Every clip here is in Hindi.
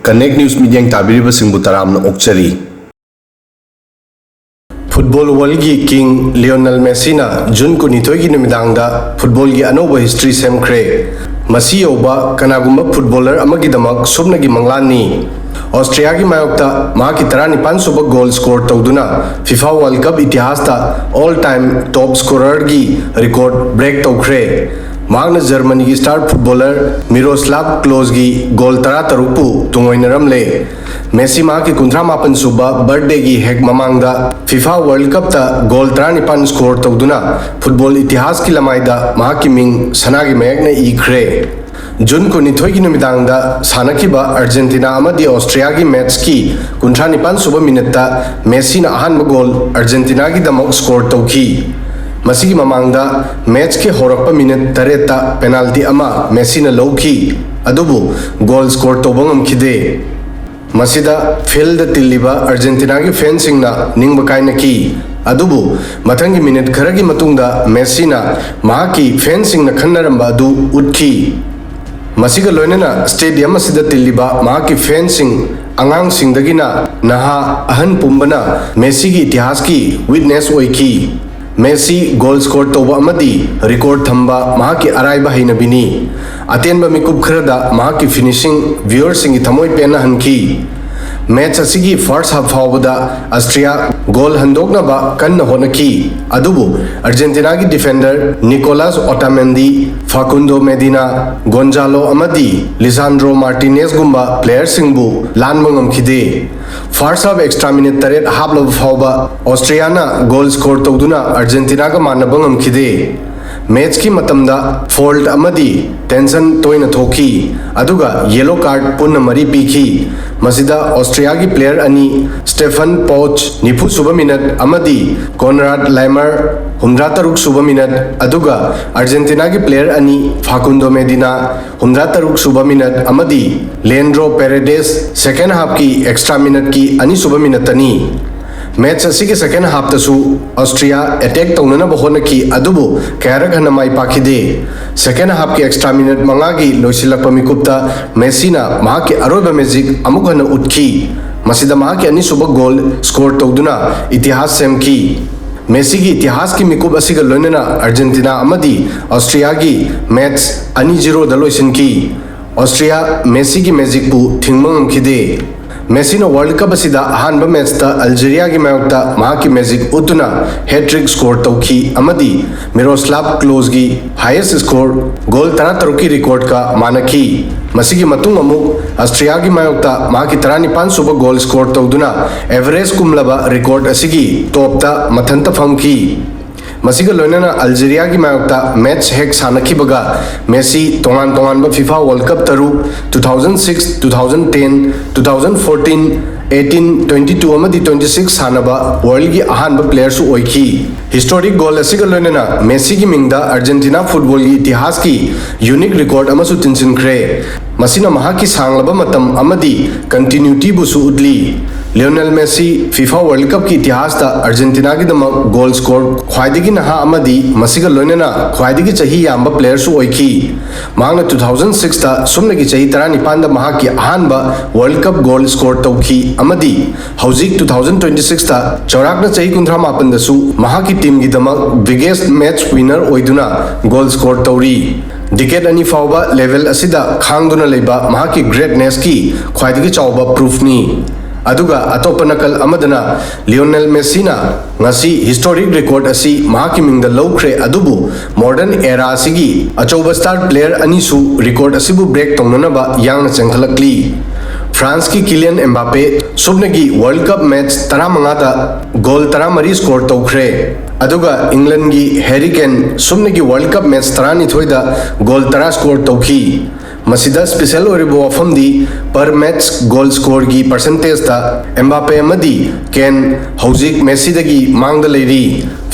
Connect News Media tabiriba singbu taramna okchari. Football World gi King Lionel Messi na June kunithoi gi numidangda football gi anoba history Semkhre. Masi yoba kanagumba footballer amagi damak subna gi manglani. Austria gi mayokta ma ki 39 suba goal score tawduna FIFA World Cup itihas ta all time top scorer gi record break tawkhre. Magna Germany की स्टार फुटबॉलर मिरोस्लाव क्लोज की गोल तरा तरुपु तुंगोइनरम ले मेसी मा की 38 सुबा बर्थडे की हेक ममांगदा FIFA वर्ल्ड कप ता गोल 39 स्कोर तौदुना फुटबॉल इतिहास की लमाइदा मा की मिंग सनागी मैगने इख्रे जून को निथोई की नुमिदांगदा सानकीबा अर्जेंटीना अमदी ऑस्ट्रिया की मैच की 39 सुबा मिनट मेसी ना अहानबा गोल अर्जेंटीना की दमक स्कोर तौखी मसी की ममांगदा मैच के होरकपा मिनट तरेता पेनाल्टी अमा मेसी ना लौखी अदुबु गोल स्कोर तौबा ngамखिदे मसीदा फील्ड तिल्लिबा अर्जेंटीना की फैंसिंग ना निंगबा कायनकी अदुबु मथंगी मिनट खरगी मतुंगदा मेसी ना मा की फैंसिंग ना खन्नरंबा अदु उठकी मसीगा लोइनना स्टेडियम मसीदा तिल्लिबा मा की फैंसिंग अंगांग सिंगदगिना नहा अहन पुंबना मेसी की इतिहास की विटनेस ओइकी मेसी गोल स्कोर तौबा अमदी रिकॉर्ड थंबा महा की अराइबा हैनबिनी अतेनबा मिकुब खरदा महा की फिनिशिंग व्यूअर्स की थमोय पेना हनकी मैच असिगी फर्स्ट हाफ फावदा ऑस्ट्रिया गोल हंदोकनबा कन्न होनकी अदुबु अर्जेंटीना की defender Nicolas Otamendi Facundo Medina Gonzalo अमदी लिसांड्रो मार्टिनेज गुंबा प्लेयर सिंगबु लानबा ngамखिदे फर्स्ट हाफ एक्स्ट्रा मिनट तरेट हाफ लब फावबा ऑस्ट्रिया ना गोल स्कोर तौदुना अर्जेंटीना का मानबा ngамखिदे मैच की मतमदा फोल्ड अमदी टेंशन तोयना थोकी अदुगा येलो कार्ड पुन मरी पीखी मसिदा ऑस्ट्रिया की प्लेयर अनी स्टेफन पोच निफु सुबह मिनट अमदी कोनराड लाइमर 63 सुबह मिनट अदुगा अर्जेंटीना की प्लेयर अनी फाकुंडो मेडिना 63 सुबह मिनट अमदी लेंड्रो पेरेडेस सेकेंड हाफ की एक्स्ट्रा मिनट की अनी सुबह मिनट अनी मैच असी के सेकेंड हाफ तसु ऑस्ट्रिया अटैक तौनना बहोनकी अदुबु कैरक हन माई पाखिदे सेकेंड हाफ की एक्स्ट्रा मिनट मंगा की लोइसिलकपा मिकुप्ता मेसीना महा के अरोबा मैजिक अमुक हन उठकी मसिदा महा के अनी सुबह गोल स्कोर तौदुना इतिहास सेमकी मेसी की इतिहास की मिकुप असिगा लोइनना अर्जेंटीना अमदी ऑस्ट्रिया की मैच अनी 0 दलोइसिनकी ऑस्ट्रिया मेसी की मैजिक पु थिंगमा ngамखिदे मेसी ने वर्ल्ड कप असिदा अहानबा मैच ता अल्जीरिया की मैचता महा की मैजिक उतुना हैट्रिक स्कोर तौखी अमदी मिरोस्लाव क्लोज की हाईएस्ट स्कोर गोल 13 की रिकॉर्ड का मानकी मसी की मतुंग अमुक ऑस्ट्रिया की मैचता महा की 39 सुबह गोल स्कोर तौदुना एवरेज कुमलबा रिकॉर्ड असिगी टॉपता मथंता फंकी मसीगा लोइनना अल्जीरिया की मैचता मैच हेक सानखिबगा मेसी तोंगान तोंगानबा FIFA वर्ल्ड कप तरु 2006 2010 2014 18 22 अमदी 26 सानबा वर्ल्ड की अहानबा प्लेयर्स ओइखी हिस्टोरिक गोल असिगा लोइनना मेसी की मिंगदा अर्जेंटीना फुटबॉल की इतिहास की यूनिक रिकॉर्ड अमसु तिनसिनख्रे मसीना महा की सांगलबा मतम अमदी कंटिन्यूटी बुसु उडली Lionel Messi FIFA world cup की इतिहास ता अर्जेंटीना की दमक गोल स्कोर ख्वाइदिगी नहा अमदी मसीगा लोइनना ख्वाइदिगी चही याम्बा प्लेयर सु ओइखी मांगना 2006 ता सुमने की चही 39 दा महा की अहानबा वर्ल्ड कप गोल स्कोर तौखी अमदी हौजिक 2026 ता चौराकना चही 39 दसु महा की टीम की दमक बिगेस्ट मैच विनर ओइदुना गोल स्कोर तौरी डिकेट अनी फावबा लेवल असिदा खांगदुना लेबा महा की ग्रेटनेस की ख्वाइदिगी चावबा प्रूफनी अदुगा अतोप नकल अमदना लियोनेल मेसीना ngasi हिस्टोरिक रिकॉर्ड असी महा की मिंगदा लौख्रे अदुबु मॉडर्न एरा असिगी अचौबा स्टार प्लेयर अनीसु रिकॉर्ड असिबु ब्रेक तौननबा यांगना चंखलकली फ्रांस की किलियन एम्बापे सुबनगी वर्ल्ड कप मैच 15 दा गोल 13 स्कोर तौख्रे अदुगा इंग्लैंड की हैरी केन सुबनगी वर्ल्ड कप मैच 39 दा गोल 13 स्कोर तौखी मसीदा स्पेशल ओरिबो वफमदी पर मैच गोल स्कोर की परसेंटेज ता एम्बापे अमदी केन हौजिक मेसी दगी मांगद लेरी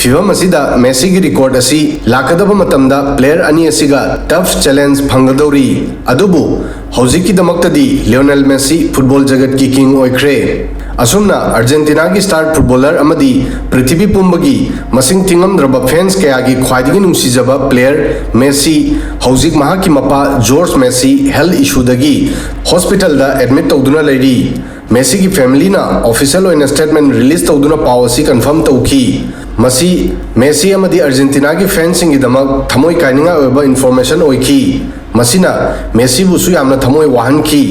FIFA मसीदा मेसी की रिकॉर्ड असी लाकदब मतमदा प्लेयर अनी असिगा टफ चैलेंज फंगदौरी अदुबु हौजिक की दमक्तदी लियोनेल मेसी फुटबॉल जगत की किंग ओइख्रे असुमना अर्जेंटीना की स्टार फुटबॉलर अमदी पृथ्वी पुंबगी मसिंग थिंगमद्रब फैंस कयागी ख्वाइदगी नुंसीजब प्लेयर मेसी हौजिक महाकी मपा जॉर्ज मेसी हेल्थ इशूदगी हॉस्पिटल दा एडमिट तौदुना लेरी मेसी की फैमिली ना ऑफिशियल ओइना स्टेटमेंट रिलीज तौदुना पावसी कंफर्म तौखी मसी मेसी अमदी अर्जेंटीना की फैंसिंग की दमक थमोय कायनिंगा ओइबा इंफॉर्मेशन ओइखी मसीना मेसी बुसु यामना थमोय वाहनखी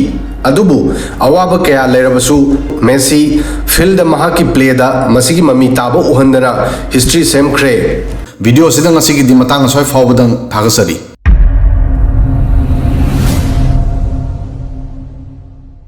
अदुबु अवाब कया लेरबसु मेसी फील्ड महाकी प्लेदा मसीगी ममी ताबो उहंदना हिस्ट्री सेमख्रे वीडियो सिदंग असिगी दि मतंग सोय फावबदंग थागसरी